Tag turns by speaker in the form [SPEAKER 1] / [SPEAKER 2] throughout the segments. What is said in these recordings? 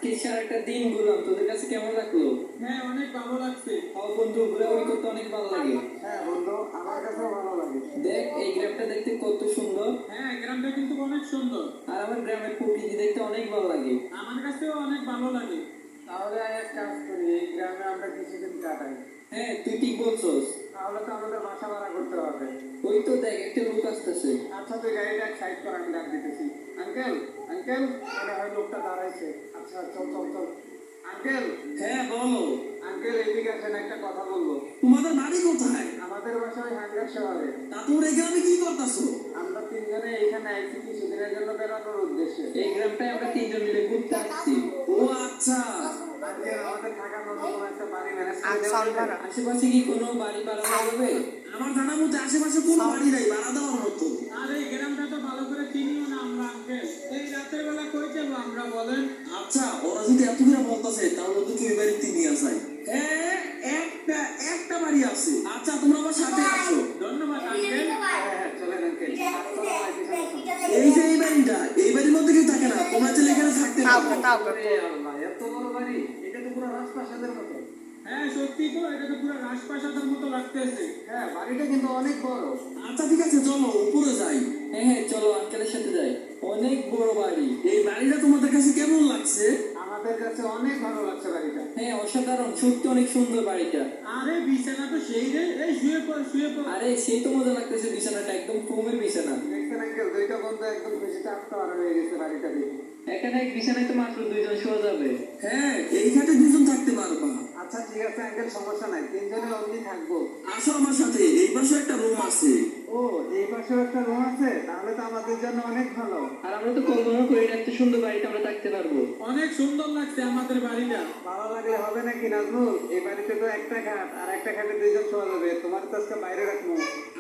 [SPEAKER 1] আজকে সারাটা দিন ঘুরলাম, তোদের কাছে কেমন লাগলো?
[SPEAKER 2] হ্যাঁ, অনেক ভালো লাগছে।
[SPEAKER 1] বন্ধু, ঘোরাঘুরি করতে অনেক ভালো লাগে।
[SPEAKER 3] হ্যাঁ বন্ধু, আমার কাছেও ভালো লাগে।
[SPEAKER 1] দেখ এই গ্রামটা দেখতে কত সুন্দর।
[SPEAKER 2] হ্যাঁ, গ্রামটা কিন্তু অনেক সুন্দর।
[SPEAKER 1] আর আমার গ্রামের প্রকৃতি দেখতে অনেক ভালো লাগে।
[SPEAKER 2] আমার কাছেও অনেক ভালো লাগে।
[SPEAKER 3] তাহলে এক কাজ করি, এই গ্রামে আমরা কিছুদিন কাটাই।
[SPEAKER 1] হ্যাঁ, তুই ঠিক বলছস।
[SPEAKER 3] তাহলে তো আমাদের বাসা ভাড়া করতে হবে।
[SPEAKER 1] ওই তো দেখ একটা লোক আসতেছে।
[SPEAKER 3] আচ্ছা, তুই গাড়িটা এক সাইড কর, আমি ডাক দিতেছি। আঙ্কেল, আঙ্কেল, মনে হয় লোকটা দাঁড়াইছে। আচ্ছা, চল চল চল। আঙ্কেল।
[SPEAKER 1] হ্যাঁ বলো।
[SPEAKER 3] আঙ্কেল, এদিকে আসেন, একটা কথা বলবো।
[SPEAKER 1] তোমাদের বাড়ি কোথায়?
[SPEAKER 3] আমাদের বাসা ওই হাঙ্গার শহরে।
[SPEAKER 1] তা তোমরা এই গ্রামে কি করতেছো?
[SPEAKER 3] আমরা তিনজনে এখানে আইছি কিছুদিনের জন্য বেড়ানোর উদ্দেশ্যে।
[SPEAKER 1] এই গ্রামটায় আমরা তিনজন মিলে ঘুরতে আসছি। ও আচ্ছা।
[SPEAKER 3] আঙ্কেল, আমাদের থাকার মতো কোনো একটা বাড়ি ম্যানেজ করে
[SPEAKER 4] আচ্ছা,
[SPEAKER 3] দেওয়া যাবে?
[SPEAKER 1] আশেপাশে কি কোনো বাড়ি ভাড়া যাবে?
[SPEAKER 5] আমার জানার মধ্যে আশেপাশে কোনো বাড়ি নাই ভাড়া দেওয়ার মতো।
[SPEAKER 2] আর এই গ্রামটা তো ভালো করে চিনিও না আমরা আঙ্কেল। এই রাতের বেলা কই যাবো আমরা বলেন?
[SPEAKER 5] আচ্ছা, ওরা যদি এত করে বলতেছে তাহলে তো তুই বাড়িতে নিয়ে আসাই। হ্যাঁ, একটা একটা বাড়ি আছে। আচ্ছা, তোমরা আমার সাথে আসো।
[SPEAKER 2] ধন্যবাদ আঙ্কেল।
[SPEAKER 3] হ্যাঁ হ্যাঁ, চলেন আঙ্কেল। চলো,
[SPEAKER 5] এই যে এই বাড়িটা, এই বাড়ির মধ্যে কেউ থাকে না, তোমরা চলে এখানে থাকতে পারো।
[SPEAKER 3] আরে আল্লাহ, এত বড় বাড়ি! এটা তো পুরো রাজপ্রাসাদের মতো।
[SPEAKER 2] হ্যাঁ সত্যি তো, এটা তো পুরো রাজপ্রাসাদের মতো লাগতেছে।
[SPEAKER 3] হ্যাঁ, বাড়িটা কিন্তু অনেক বড়।
[SPEAKER 5] আচ্ছা ঠিক আছে, চলো উপরে যাই।
[SPEAKER 1] হ্যাঁ হ্যাঁ, চলো আঙ্কেলের সাথে যাই। অনেক বড় বাড়ি।
[SPEAKER 5] এই বাড়িটা তোমাদের কাছে কেমন লাগছে?
[SPEAKER 3] আমাদের কাছে অনেক ভালো লাগছে বাড়িটা।
[SPEAKER 1] হ্যাঁ অসাধারণ, সত্যি অনেক সুন্দর বাড়িটা।
[SPEAKER 2] আরে বিছানা তো সেই রে, এই শুয়ে পড় শুয়ে পড়।
[SPEAKER 1] আরে সেই তো মজা লাগতেছে, বিছানাটা একদম ফোমের বিছানা।
[SPEAKER 3] দেখছেন আঙ্কেল, দুইটা বন্ধু একদম খুশিতে আত্মহারা হয়ে গেছে বাড়িটা দেখে।
[SPEAKER 1] এখানে এক বিছানায় তো মাত্র দুইজন শোয়া যাবে।
[SPEAKER 5] হ্যাঁ, এইখানে দুজন থাকতে পারবা।
[SPEAKER 3] আচ্ছা ঠিক আছে আঙ্কেল, সমস্যা নাই, তিনজনে অমনি থাকবো।
[SPEAKER 5] আসো আমার সাথে, এই পাশে একটা রুম আছে।
[SPEAKER 3] ও, এই পাশেও একটা রুম আছে, তাহলে তো আমাদের জন্য অনেক ভালো।
[SPEAKER 1] আর আমরা তো কল্পনা করি না এত সুন্দর বাড়িতে আমরা থাকতে পারবো।
[SPEAKER 2] অনেক সুন্দর লাগছে আমাদের বাড়িটা।
[SPEAKER 3] ভালো লাগলে হবে নাকি নাজমুল? এই বাড়িতে তো একটা খাট, আর একটা খাটে দুইজন শোয়া যাবে। তোমার তো আজকে বাইরে রাখবো।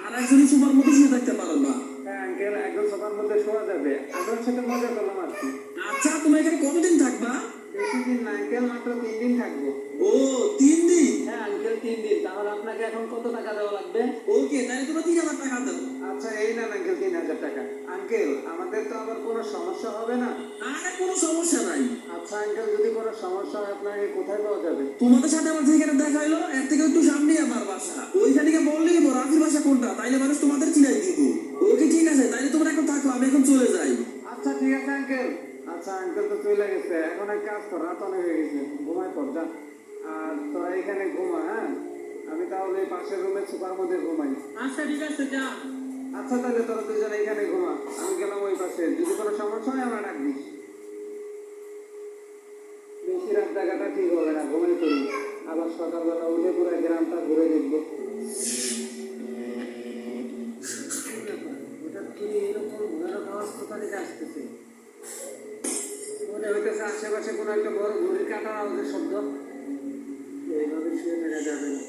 [SPEAKER 5] আর একজনই সুপার মতো শুয়ে থাকতে পারবা।
[SPEAKER 3] হ্যাঁ আঙ্কেল, একদম সোফার মধ্যে শোয়া যাবে। আপনার সাথে মজা করলাম আর কি।
[SPEAKER 5] আচ্ছা, তোমরা এখানে কতদিন থাকবা?
[SPEAKER 3] বেশি দিন না আঙ্কেল, মাত্র 3 দিন থাকবো।
[SPEAKER 5] ও, 3 দিন?
[SPEAKER 3] হ্যাঁ আঙ্কেল, 3 দিন। তাহলে আপনাকে এখন কত টাকা দেওয়া লাগবে?
[SPEAKER 5] ওকে, তাহলে তোমরা 3,000 টাকা দাও।
[SPEAKER 3] আচ্ছা, এই না আঙ্কেল, 3,000 টাকা। আঙ্কেল, আমাদের তো আবার কোনো সমস্যা হবে না?
[SPEAKER 5] আরে কোনো সমস্যা নাই।
[SPEAKER 3] আচ্ছা আঙ্কেল, যদি কোনো সমস্যা হয় আপনাকে কোথায় পাওয়া যাবে?
[SPEAKER 5] তোমাদের সাথে আমার যেখানে দেখা হলো এর থেকে একটু সামনেই আমার বাসা। ওইখানে গিয়ে বললেই রাফির বাসা কোনটা, তাইলে মানুষ তোমাদের চিনাই দিব। ওকে ঠিক আছে, তাইলে তোমরা এখন থাকো, আমি এখন চলে যাই।
[SPEAKER 3] আচ্ছা ঠিক আছে আঙ্কেল। আচ্ছা আঙ্কেল তো চলে গেছে, এখন এক কাজ কর, রাত অনেক হয়ে গেছে, ঘুমায় পর যা। আর তোরা এখানে ঘুমা, হ্যাঁ? আমি তাহলে এই পাশের রুমে সুপার মধ্যে ঘুমাই।
[SPEAKER 2] আচ্ছা ঠিক আছে, যা।
[SPEAKER 3] আচ্ছা তাহলে তোরা দুজন এখানে ঘুমা, আমি গেলাম ওই পাশে। যদি কোনো সমস্যা হয় আমরা ডাক দিস। বেশি রাত জায়গাটা ঠিক হবে না, ঘুমাই পড়ি। আবার সকালবেলা উঠে পুরো গ্রামটা ঘুরে দেখবো। হঠাৎ করে এরকম ভয়ানক আওয়াজ কোথা থেকে আসতেছে? মনে হইতেছে আশেপাশে কোনো একটা বড় ঘড়ির কাঁটার আওয়াজের শব্দ। এইভাবে শুয়ে থাকা যাবে না।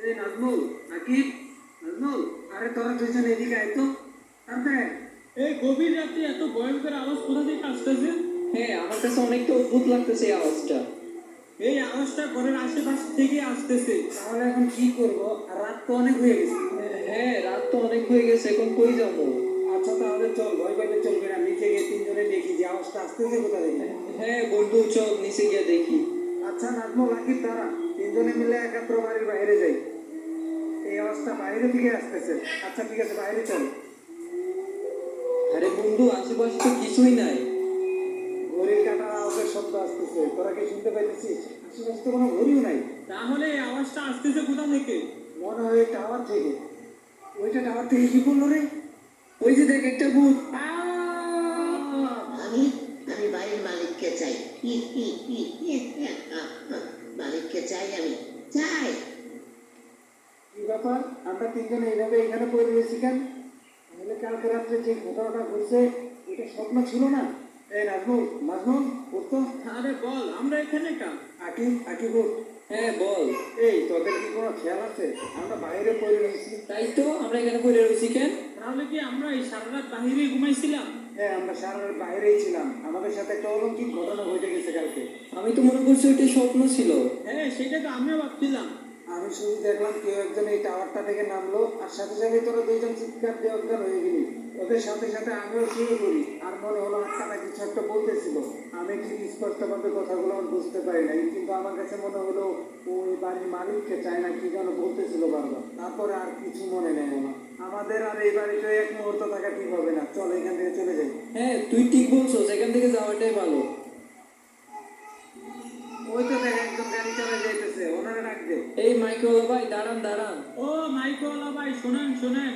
[SPEAKER 3] এই নাজমুল, আকিব, নাজমুল, আরে তোরা দুজন এদিকে আয় তো। তারপরে
[SPEAKER 2] এই গভীর রাতে এত ভয়ঙ্কর আওয়াজ কোথা থেকে আসতেছে?
[SPEAKER 1] হ্যাঁ আমার কাছে অনেকটা অদ্ভুত লাগতেছে এই আওয়াজটা।
[SPEAKER 2] এই আওয়াজটা ঘরের আশেপাশ থেকে আসতেছে।
[SPEAKER 3] তাহলে এখন কি করবো? আর রাত তো অনেক হয়ে গেছে।
[SPEAKER 1] হ্যাঁ রাত তো অনেক হয়ে গেছে, এখন কই যাবো?
[SPEAKER 3] আচ্ছা তাহলে চল, ভয় পাইলে চলবে না, নিচে গিয়ে তিনজনে দেখি যে আওয়াজটা আসতেছে কোথা থেকে।
[SPEAKER 1] হ্যাঁ বন্ধু, চল নিচে গিয়ে দেখি।
[SPEAKER 3] আচ্ছা নাজমুল, আকিব, তারা তিনজনে মিলে একাত্র বাড়ির বাইরে যাই। এই আওয়াজটা বাইরে থেকে আসতেছে। আচ্ছা ঠিক আছে, বাইরে চল।
[SPEAKER 1] আরে বন্ধু, আশেপাশে তো কিছুই নাই।
[SPEAKER 3] ঘড়ির কাঁটার আওয়াজের শব্দ আসতেছে, তোরা কি শুনতে পাইতেছিস? আশেপাশে তো কোনো ঘড়িও নাই।
[SPEAKER 2] তাহলে এই আওয়াজটা আসতেছে কোথা থেকে?
[SPEAKER 3] মনে হয় টাওয়ার থেকে। ওইটা টাওয়ার থেকে কি করলো রে?
[SPEAKER 1] ওই যে দেখ একটা ভূত।
[SPEAKER 6] আমি আমি বাড়ির মালিককে চাই। মালিককে চাই, আমি চাই।
[SPEAKER 3] কি ব্যাপার, আমরা তিনজনে এইভাবে এখানে পড়ে রয়েছি কেন? তাহলে কালকে রাত্রে যে ঘটনাটা ঘটছে এটা স্বপ্ন ছিল না? এই নাজমুল, নাজমুল উঠতো।
[SPEAKER 2] আরে বল, আমরা এখানে কার?
[SPEAKER 3] আকিব উঠ।
[SPEAKER 1] হ্যাঁ বল।
[SPEAKER 3] এই তোদের কি কোনো খেয়াল আছে? আমরা বাইরে পড়ে রয়েছি।
[SPEAKER 1] তাই তো, আমরা এখানে পড়ে রয়েছি কেন?
[SPEAKER 2] তাহলে কি আমরা এই সারা রাত বাহিরে ঘুমাইছিলাম?
[SPEAKER 3] হ্যাঁ, আমরা সারা রাত বাইরেই ছিলাম। আমাদের সাথে একটা অলৌকিক ঘটনা ঘটে গেছে কালকে।
[SPEAKER 1] আমি তো মনে করছি ওইটা স্বপ্ন ছিল।
[SPEAKER 2] হ্যাঁ সেটা তো আমিও ভাবছিলাম।
[SPEAKER 3] আমি শুধু দেখলাম কেউ একজন এই টাওয়ারটা থেকে নামলো আর সাথে সাথে তোরা দুইজন চিৎকার দিয়ে অজ্ঞান হয়ে গেলি। ওদের সাথে সাথে আমিও শুরু করি আর মনে হলো আত্মাটা কিছু একটা বলতেছিল। আমি ঠিক স্পষ্টভাবে কথাগুলো আমি বুঝতে পারি নাই, কিন্তু আমার কাছে মনে হলো ওই বাড়ির মালিককে চায় না কি যেন বলতেছিল বারবার। তারপরে আর কিছু মনে নেই আমার। আমাদের আর এই বাড়িতে এক মুহূর্ত থাকা ঠিক হবে না, চল এখান থেকে চলে যাই।
[SPEAKER 1] হ্যাঁ তুই ঠিক বলছো, এখান থেকে যাওয়াটাই ভালো।
[SPEAKER 3] ওই তো দেখ একজন গাড়ি চালিয়ে যাইতেছে, ওনারা ডাক দে।
[SPEAKER 1] এই মাইকওয়ালা ভাই দাঁড়ান দাঁড়ান।
[SPEAKER 2] ও মাইকওয়ালা ভাই, শোনেন শোনেন।